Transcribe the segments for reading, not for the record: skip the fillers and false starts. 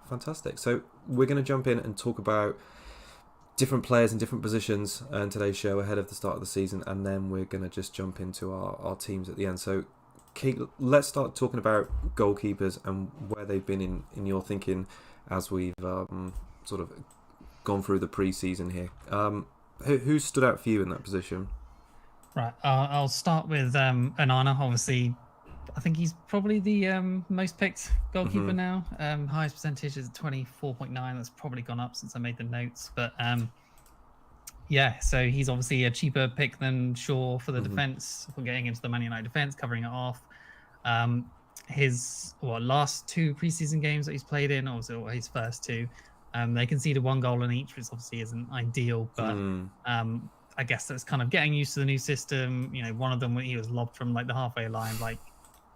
fantastic. So we're going to jump in and talk about different players in different positions in today's show ahead of the start of the season, and then we're going to just jump into our teams at the end. So Kate, let's start talking about goalkeepers and where they've been in your thinking as we've sort of gone through the pre-season here. Who stood out for you in that position? Right, I'll start with Onana. Obviously, I think he's probably the most picked goalkeeper now. Highest percentage is 24.9. That's probably gone up since I made the notes. But yeah, so he's obviously a cheaper pick than Shaw for the defence. For getting into the Man United defence, covering it off. His last 2 preseason games that he's played in, or his first 2, they conceded 1 goal in each, which obviously isn't ideal. But I guess that's kind of getting used to the new system. You know, one of them when he was lobbed from like the halfway line, like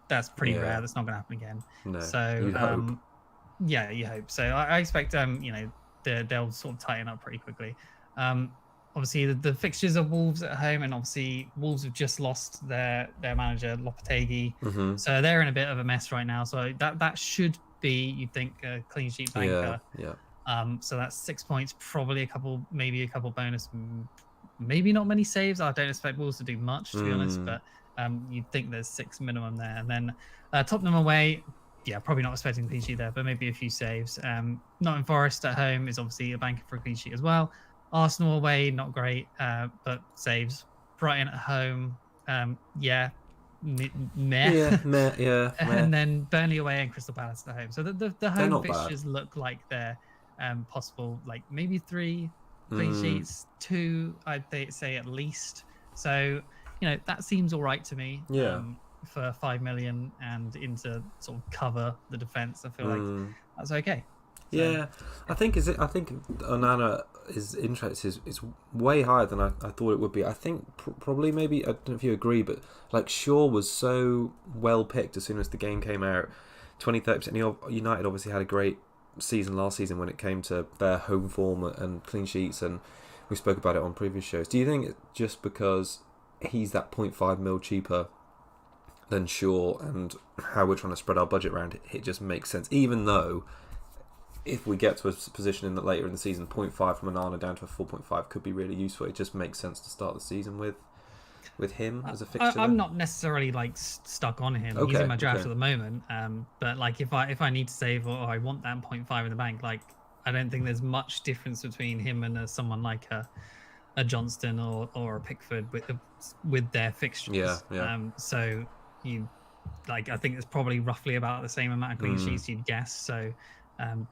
that's pretty rare. That's not going to happen again. No, so you'd hope. Yeah, you hope. So I expect they'll sort of tighten up pretty quickly. Obviously the fixtures of Wolves at home, and obviously Wolves have just lost their manager Lopetegui, so they're in a bit of a mess right now. So that should be, you'd think, a clean sheet banker. So that's 6 points, probably maybe a couple bonus. Maybe not many saves. I don't expect Wolves to do much, to be honest, but you'd think there's 6 minimum there. And then Tottenham away, probably not expecting a clean sheet there, but maybe a few saves. Nottingham Forest at home is obviously a banker for a clean sheet as well. Arsenal away, not great, but saves. Brighton at home, meh. And then Burnley away and Crystal Palace at home. So the home fixtures look like they're possible, like maybe 3 clean sheets, 2 I'd say at least. So that seems all right to me. For 5 million and into sort of cover the defense, I feel like that's okay. So, I think Onana is interest is way higher than I thought it would be. I think probably maybe, I don't know if you agree, but like Shaw was so well picked as soon as the game came out. 20-30%. United obviously had a great season last season when it came to their home form and clean sheets, and we spoke about it on previous shows. Do you think it's just because he's that 0.5 mil cheaper than Shaw and how we're trying to spread our budget around it just makes sense, even though if we get to a position in that later in the season, 0.5 from Onana down to a 4.5 could be really useful. It just makes sense to start the season with him as a fixture. I'm not necessarily like stuck on him. He's in my draft at the moment. But like if I need to save or I want that 0.5 in the bank, like I don't think there's much difference between him and someone like a Johnston or a Pickford with their fixtures. So I think it's probably roughly about the same amount of clean sheets you'd guess. So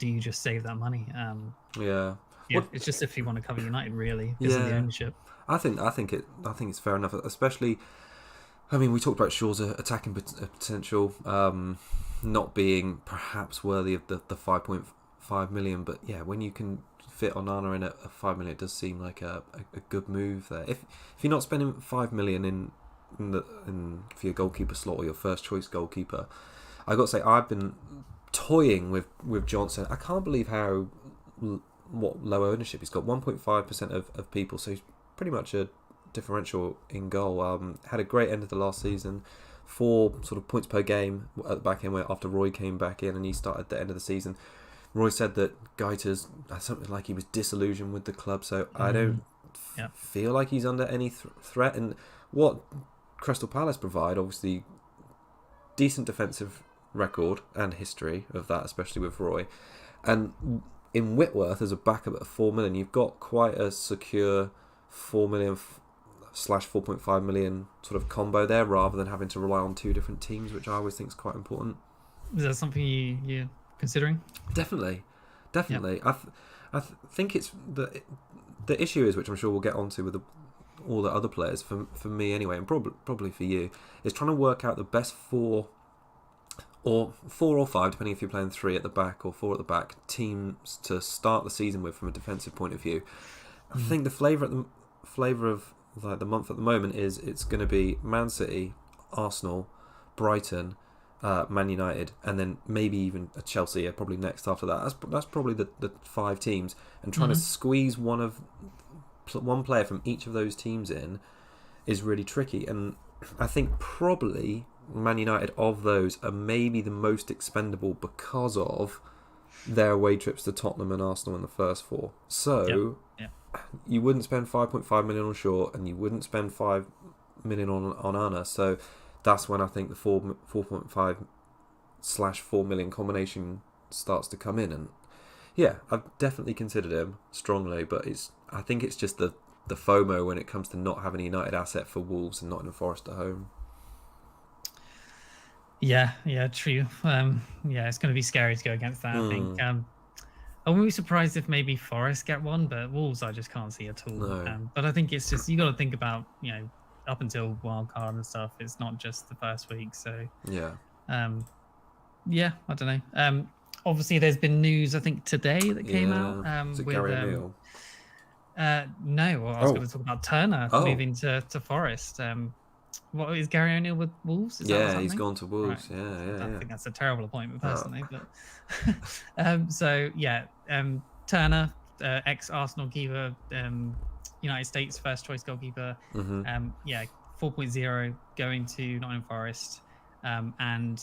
do you just save that money? It's just if you want to cover United, really, because of the ownership. I think it's fair enough, especially. I mean, we talked about Shaw's attacking potential not being perhaps worthy of the 5.5 million, but when you can fit Onana in at 5 million, it does seem like a good move there. If you're not spending 5 million in for your goalkeeper slot or your first choice goalkeeper, I got to say I've been toying with Johnson. I can't believe what low ownership he's got. 1.5% of people, so he's pretty much a differential in goal. Had a great end of the last season, 4 sort of points per game at the back end after Roy came back in and he started at the end of the season. Roy said that Gaita's something like he was disillusioned with the club, so I don't feel like he's under any threat. And what Crystal Palace provide, obviously decent defensive record and history of that, especially with Roy, and in Whitworth as a backup at 4 million, you've got quite a secure 4 million / 4.5 million sort of combo there, rather than having to rely on 2 different teams, which I always think is quite important. Is that something you're considering? Definitely. I think it's the issue is, which I'm sure we'll get onto with all the other players, for me anyway, and probably for you, is trying to work out the best 4 or 5, depending if you're playing 3 at the back or 4 at the back, teams to start the season with from a defensive point of view. I think the flavour of like the month at the moment is it's going to be Man City, Arsenal, Brighton, Man United, and then maybe even a Chelsea probably next after that. That's probably the 5 teams, and trying to squeeze one player from each of those teams in is really tricky. And I think probably Man United of those are maybe the most expendable because of their away trips to Tottenham and Arsenal in the first 4. So you wouldn't spend 5.5 million on Shaw, and you wouldn't spend 5 million on Onana. So that's when I think the 4.5/4 million combination starts to come in. And yeah, I've definitely considered him strongly, but I think it's just the FOMO when it comes to not having a United asset for Wolves and Nottingham Forest at home. Yeah, true. It's going to be scary to go against that, I think. I wouldn't be surprised if maybe Forest get one, but Wolves I just can't see at all. No. But I think it's just, you got to think about, up until wildcard and stuff, it's not just the first week. So I don't know. Obviously, there's been news, I think, today that came out. Is it with Gary O'Neill? No, I was going to talk about Turner moving to Forest. What is Gary O'Neill with Wolves? He's gone to Wolves. Right. Yeah. I think that's a terrible appointment personally, but Turner, ex-Arsenal keeper, United States first choice goalkeeper. 4.0 going to Nottingham Forest, and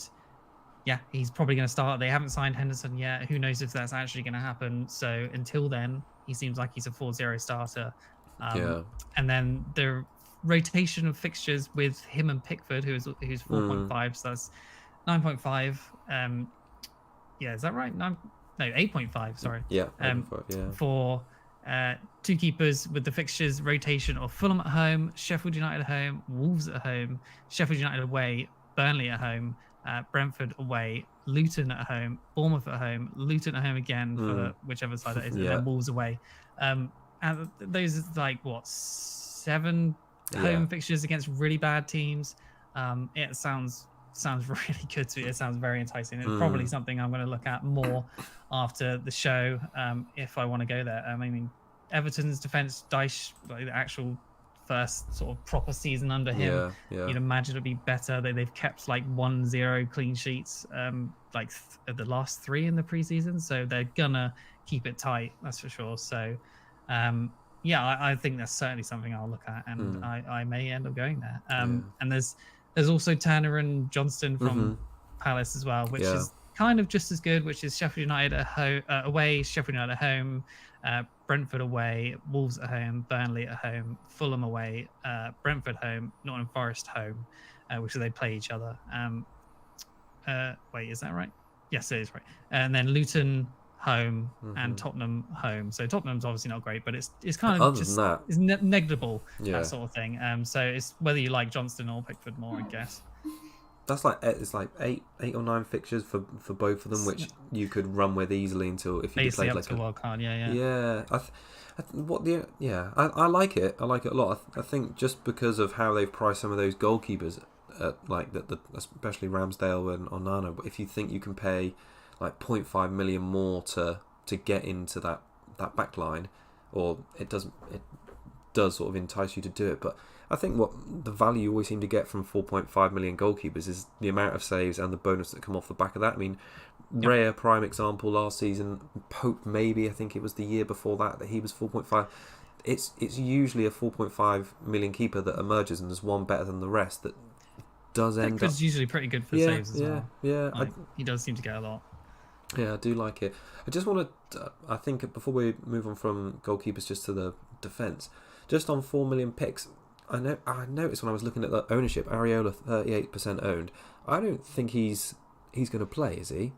he's probably going to start. They haven't signed Henderson yet. Who knows if that's actually going to happen? So until then, he seems like he's a 4-0 starter. And then the rotation of fixtures with him and Pickford, who's 4.5, so that's 9.5. Is that right? 8.5. Sorry. 8.5. For 2 keepers with the fixtures rotation of Fulham at home, Sheffield United at home, Wolves at home, Sheffield United away, Burnley at home, Brentford away, Luton at home, Bournemouth at home, Luton at home again for whichever side that is, and then Wolves away. And those are like 7 home fixtures against really bad teams. It sounds really good to me. It sounds very enticing. It's probably something I'm going to look at more after the show if I want to go there. I mean, Everton's defense, Dyche, like the actual first sort of proper season under him, you'd imagine it'd be better. They've kept like 1-0 clean sheets the last 3 in the preseason, so they're gonna keep it tight, that's for sure. So I think that's certainly something I'll look at, and I may end up going there. And there's also Turner and Johnston from Palace as well, which is kind of just as good, which is Sheffield United away, Sheffield United at home, Brentford away, Wolves at home, Burnley at home, Fulham away, Brentford home, Nottingham Forest home, which they play each other. Wait, is that right? Yes, it is right. And then Luton home and Tottenham home. So Tottenham's obviously not great, but it's kind of it's negligible, that sort of thing. So it's whether you like Johnston or Pickford more, I guess. That's it's like 8 or 9 fixtures for both of them, which you could run with easily until if you played like a wild card. I like it. I like it a lot. I think just because of how they've priced some of those goalkeepers, like especially Ramsdale and Onana. But if you think you can pay like 0.5 million more to get into that back line, or it does sort of entice you to do it. But I think what the value you always seem to get from 4.5 million goalkeepers is the amount of saves and the bonus that come off the back of that. I mean, Raya, prime example last season. Pope, maybe, I think it was the year before that he was 4.5. It's usually a 4.5 million keeper that emerges, and there's one better than the rest that does end up. Pickford's usually pretty good for saves as well. Yeah, he does seem to get a lot. Yeah, I do like it. I just want to, I think before we move on from goalkeepers just to the defence, just on 4 million picks, I noticed when I was looking at the ownership, Areola 38% owned. I don't think he's going to play, is he?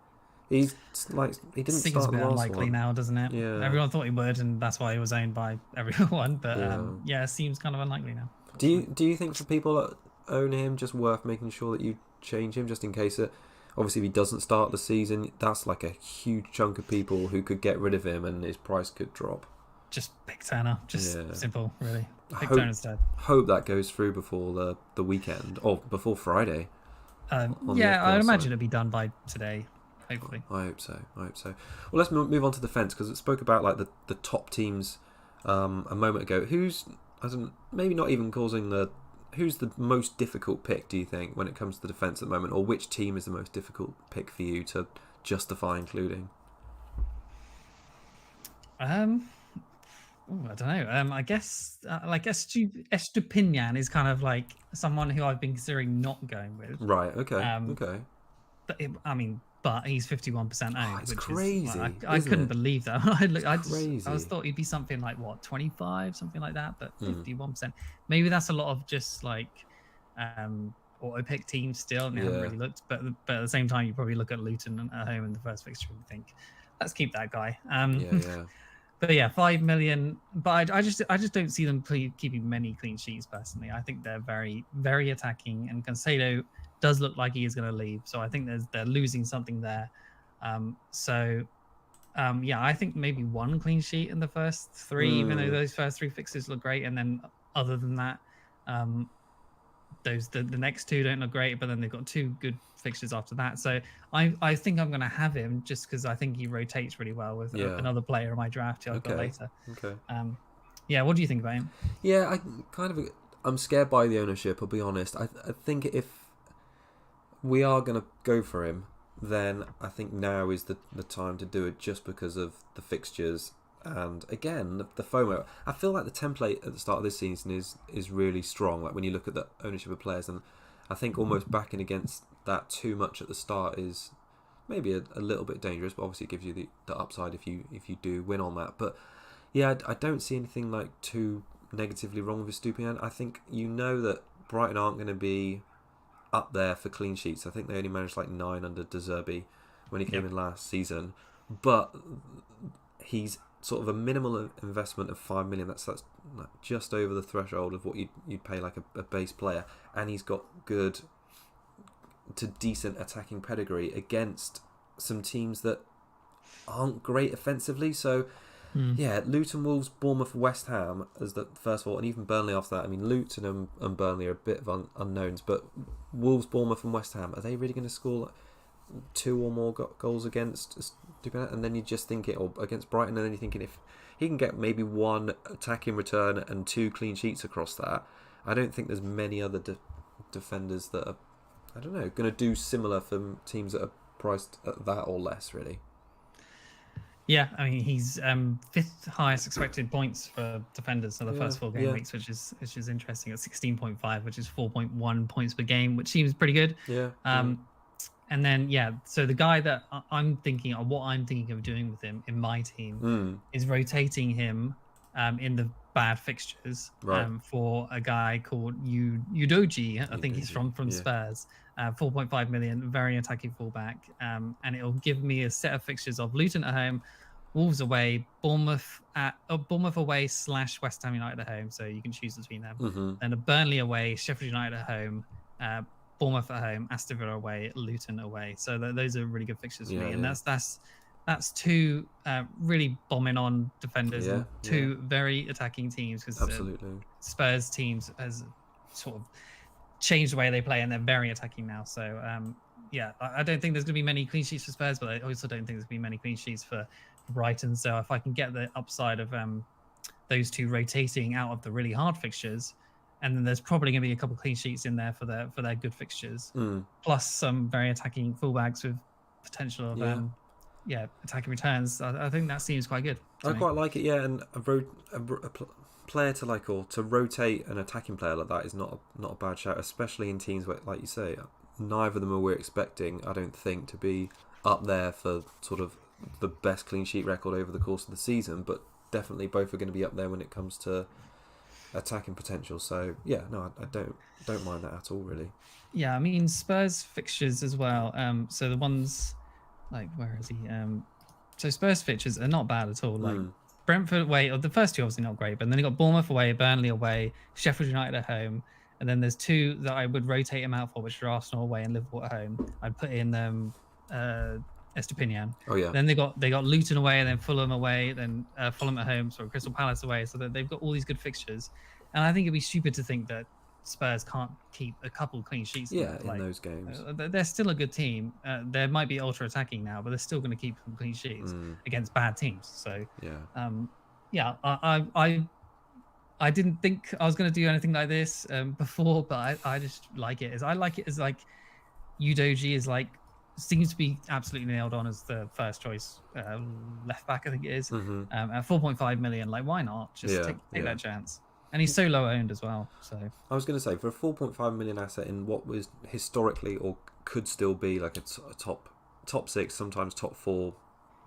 He's like, he didn't Seems start a bit the last unlikely one. now, doesn't it? Yeah. Everyone thought he would, and that's why he was owned by everyone. But it seems kind of unlikely now. Do you think for people that own him, just worth making sure that you change him just in case that, obviously, if he doesn't start the season, that's like a huge chunk of people who could get rid of him and his price could drop. Just pick Turner. Just simple, really. Pick Turner instead. Hope that goes through before the weekend, or before Friday. I'd imagine it'll be done by today, hopefully. I hope so. Well, let's move on to defence, because it spoke about like the top teams a moment ago. Who's maybe not even causing who's the most difficult pick, do you think, when it comes to defence at the moment, or which team is the most difficult pick for you to justify including? I don't know. I guess Estupinian is kind of like someone who I've been considering not going with. Right. Okay. Okay. But I mean, but he's 51% owned, It's which crazy. is I couldn't believe that. I was thought he'd be something like 25, something like that, but 51%. Maybe that's a lot of just like auto pick teams still, and they haven't really looked. But at the same time, you probably look at Luton at home in the first fixture and think, let's keep that guy. But yeah, 5 million. But I just don't see them keeping many clean sheets personally. I think they're very, very attacking, and Cancelo does look like he is going to leave. So I think they're losing something there. I think maybe one clean sheet in the first three, even though those first three fixes look great, and then other than that, the next two don't look great, but then they've got two good fixtures after that. So I think I'm going to have him just because I think he rotates really well with another player in my draft who I've got later. What do you think about him? I'm scared by the ownership, I'll be honest. I think if we are going to go for him, then I think now is the time to do it, just because of the fixtures. And again, the FOMO. I feel like the template at the start of this season is really strong. Like when you look at the ownership of players, and I think almost backing against that too much at the start is maybe a little bit dangerous. But obviously, it gives you the upside if you do win on that. But yeah, I don't see anything like too negatively wrong with Estupiñán. I think that Brighton aren't going to be up there for clean sheets. I think they only managed like 9 under De Zerbi when he came in last season, but he's sort of a minimal investment of 5 million. That's just over the threshold of what you'd pay like a base player, and he's got good to decent attacking pedigree against some teams that aren't great offensively. So Luton, Wolves, Bournemouth, West Ham as the first of all, and even Burnley after that. I mean, Luton and Burnley are a bit of unknowns, but Wolves, Bournemouth and West Ham, are they really going to score 2 or more goals against? And then you just think or against Brighton, and then you're thinking if he can get maybe 1 attacking return and 2 clean sheets across that, I don't think there's many other defenders that are, I don't know, going to do similar for teams that are priced at that or less, really. Yeah, I mean he's 5th highest expected points for defenders for the first 4 game weeks, which is interesting at 16.5, which is 4.1 points per game, which seems pretty good. And then so the guy that I'm thinking of doing with him in my team is rotating him in the bad fixtures for a guy called Udogie. I think he's from Spurs. 4.5 million, very attacking fullback, and it'll give me a set of fixtures of Luton at home, Wolves away, Bournemouth away / West Ham United at home. So you can choose between them. And a Burnley away, Sheffield United at home, Bournemouth at home, Aston Villa away, Luton away. So those are really good fixtures for me, and that's 2 really bombing on defenders and 2 very attacking teams, because Spurs teams has sort of changed the way they play, and they're very attacking now. So I don't think there's going to be many clean sheets for Spurs, but I also don't think there's going to be many clean sheets for Brighton. So if I can get the upside of those 2 rotating out of the really hard fixtures, and then there's probably going to be a couple of clean sheets in there for their good fixtures, plus some very attacking fullbacks with potential of attacking returns. I think that seems quite good. I quite like it, and a player to like, or to rotate an attacking player like that is not a bad shout, especially in teams where, like you say, neither of them are we're expecting, I don't think, to be up there for sort of the best clean sheet record over the course of the season, but definitely both are going to be up there when it comes to attacking potential. So I don't mind that at all, really. I mean Spurs fixtures as well, so the ones like, where is he, so Spurs fixtures are not bad at all. Like Brentford away, or the first 2 obviously not great, but then they got Bournemouth away, Burnley away, Sheffield United at home, and then there's 2 that I would rotate him out for, which are Arsenal away and Liverpool at home. I'd put in Estupiñán. Then they got Luton away, and then Fulham away, then Fulham at home, Crystal Palace away. So that they've got all these good fixtures, and I think it'd be stupid to think that Spurs can't keep a couple clean sheets. In those games, they're still a good team. They might be ultra attacking now, but they're still going to keep some clean sheets against bad teams. So I didn't think I was going to do anything like this before, but I just like it. I like it as like Udogie is like, seems to be absolutely nailed on as the first choice left back, I think it is. At 4.5 million, like why not just take that chance? And he's so low owned as well. So I was going to say, for a 4.5 million asset in what was historically or could still be like a top top 6, sometimes top 4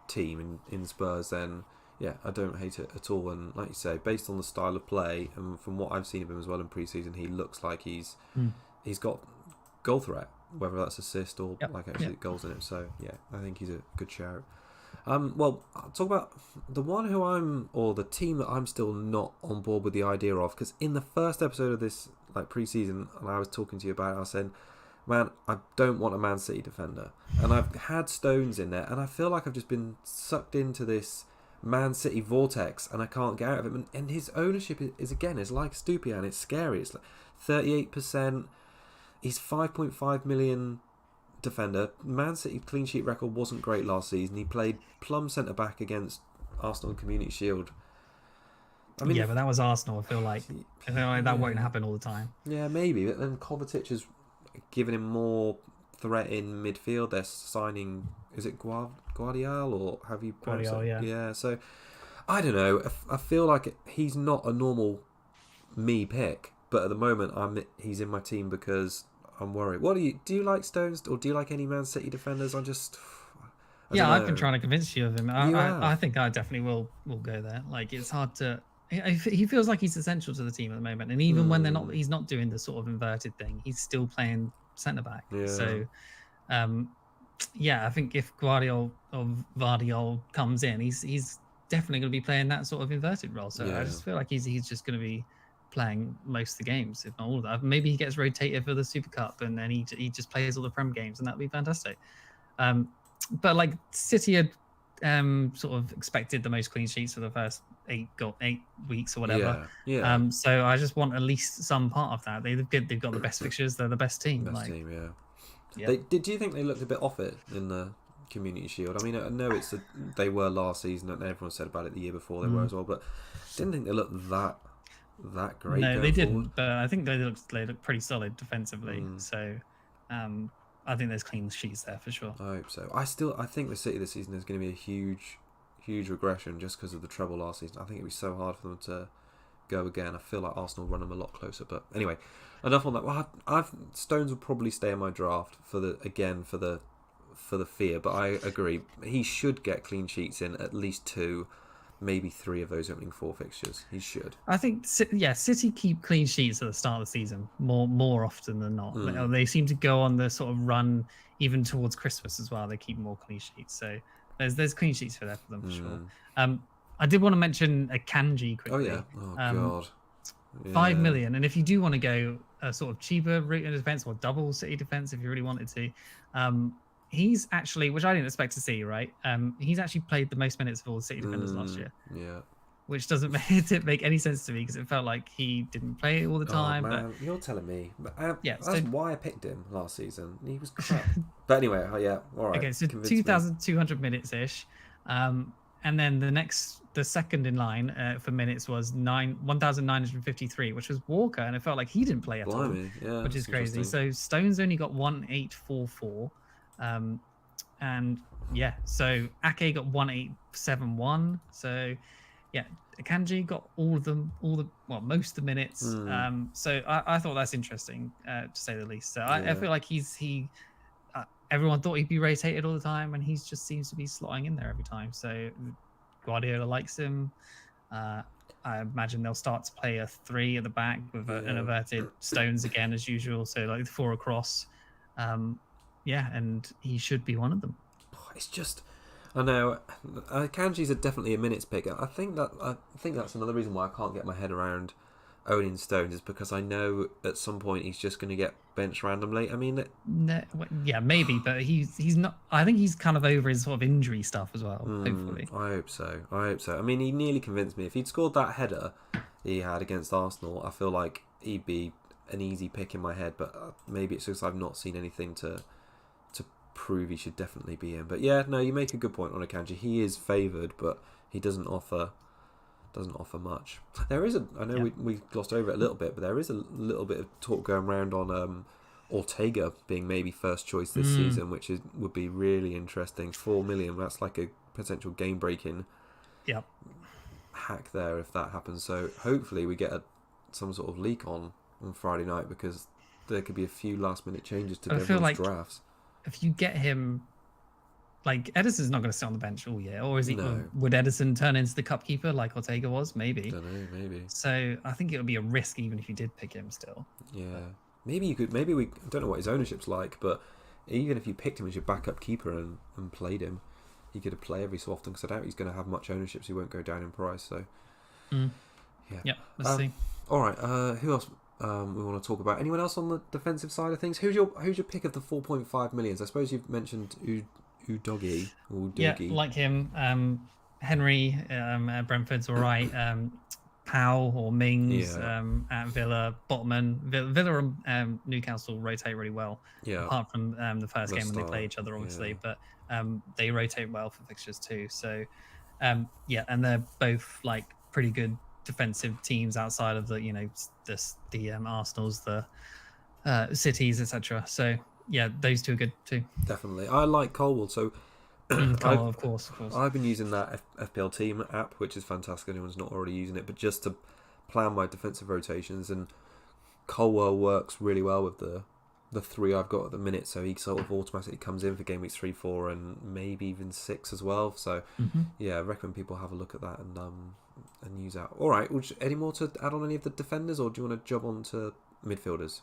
team in Spurs, then yeah, I don't hate it at all. And like you say, based on the style of play and from what I've seen of him as well in pre-season, he looks like he's got goal threat, whether that's assist or actually goals in it. So yeah, I think he's a good shout. Well, I'll talk about the one the team that I'm still not on board with the idea of, because in the first episode of this pre-season, and I was talking to you about it, I was saying, man, I don't want a Man City defender, and I've had Stones in there, and I feel like I've just been sucked into this Man City vortex, and I can't get out of it. And his ownership is like Stupian. It's scary. It's like 38%. He's 5.5 million defender. Man City clean sheet record wasn't great last season. He played plum centre back against Arsenal Community Shield. I mean, but that was Arsenal. I feel like that won't happen all the time. Yeah, maybe. But then Kovacic has given him more threat in midfield. They're signing, is it Guardiola or have you? Guardiola, yeah. Yeah. So I don't know. I feel like he's not a normal me pick, but at the moment he's in my team because I'm worried. What do you like Stones, or do you like any Man City defenders? I've been trying to convince you of him. I think I definitely will go there. Like, it's hard to. He feels like he's essential to the team at the moment, and even when he's not doing the sort of inverted thing, he's still playing centre back. Yeah. So, I think if Guardiola or Vardiol comes in, he's definitely going to be playing that sort of inverted role. So I just feel like he's just going to be playing most of the games, if not all of that. Maybe he gets rotated for the Super Cup, and then he just plays all the Prem games, and that'd be fantastic. But like City had sort of expected the most clean sheets for the first 8 weeks or whatever. Yeah. So I just want at least some part of that. They've got the best fixtures. They're the best team. Yeah. Do you think they looked a bit off it in the Community Shield? I mean, I know they were last season, and everyone said about it the year before they were as well, but I didn't think they looked that great. No, they didn't. But I think they look pretty solid defensively. So I think there's clean sheets there for sure. I hope so. I think the City this season is going to be a huge regression just because of the treble last season. I think it'd be so hard for them to go again. I feel like Arsenal run them a lot closer. But anyway, enough on that. Well, Stones will probably stay in my draft for the fear. But I agree, he should get clean sheets in at least 2. Maybe 3 of those opening 4 fixtures. He should. I think, City keep clean sheets at the start of the season more often than not. They seem to go on the sort of run even towards Christmas as well. They keep more clean sheets. So there's clean sheets for them for sure. I did want to mention a Kanji quickly. Oh yeah. God. Yeah. 5 million. And if you do want to go a sort of cheaper route in defense or double City defense, if you really wanted to, he's actually, which I didn't expect to see, right? He's actually played the most minutes of all the City defenders last year. Yeah. Which doesn't make any sense to me, because it felt like he didn't play all the time. Man, but you're telling me. That's so, why I picked him last season. He was crap. But anyway, all right. Okay, so 2,200 minutes-ish. And then the second in line for minutes was 1,953, which was Walker, and it felt like he didn't play at all, which is crazy. So Stones only got 1,844. So Ake got 1,871. So Akanji got most of the minutes. So I thought that's interesting, to say the least. So I feel like everyone thought he'd be rotated all the time, and he just seems to be slotting in there every time. So Guardiola likes him. I imagine they'll start to play a 3 at the back with an inverted Stones again as usual. So like 4 across. And he should be one of them. It's just, I know, Kanji's definitely a minutes pick. I think that's another reason why I can't get my head around owning Stones, is because I know at some point he's just going to get benched randomly. I mean, maybe, but he's not. I think he's kind of over his sort of injury stuff as well. Hopefully, I hope so. I mean, he nearly convinced me. If he'd scored that header he had against Arsenal, I feel like he'd be an easy pick in my head. But maybe it's just I've not seen anything to prove he should definitely be in. But you make a good point on Akanji. He is favoured, but he doesn't offer much. There is I know we glossed over it a little bit, but there is a little bit of talk going around on Ortega being maybe first choice this season, which would be really interesting. 4 million, that's like a potential game breaking hack there if that happens. So hopefully we get some sort of leak on Friday night, because there could be a few last minute changes to everyone's drafts. If you get him like Edison's not going to sit on the bench all year, or is he? No. Would Edison turn into the cup keeper like Ortega was? Maybe. Don't know, maybe. So I think it would be a risk even if you did pick him still. Yeah, maybe you could. Maybe we I don't know what his ownership's like, but even if you picked him as your backup keeper and played him, he could play every so often. Because I doubt he's going to have much ownership, so he won't go down in price. So Yeah, let's see. All right, who else? We want to talk about anyone else on the defensive side of things? Who's your pick of the 4.5 millions? I suppose you've mentioned Udogie. Yeah, like him. Henry at Brentford's all right. Powell or Mings at Villa. Botman. Villa and Newcastle rotate really well. Yeah. Apart from the first game when they play each other, obviously, but they rotate well for fixtures too. So and they're both like pretty good defensive teams outside of the the Arsenals, the Cities, etc. So yeah, those two are good too. Definitely, I like Colwell. So Colwell, of course. I've been using that FPL Team app, which is fantastic. Anyone's not already using it, but just to plan my defensive rotations, and Colwell works really well with the three I've got at the minute. So he sort of automatically comes in for game weeks 3, 4, and maybe even 6 as well. So yeah, I recommend people have a look at that and use that. All right, any more to add on any of the defenders, or do you want to jump on to midfielders?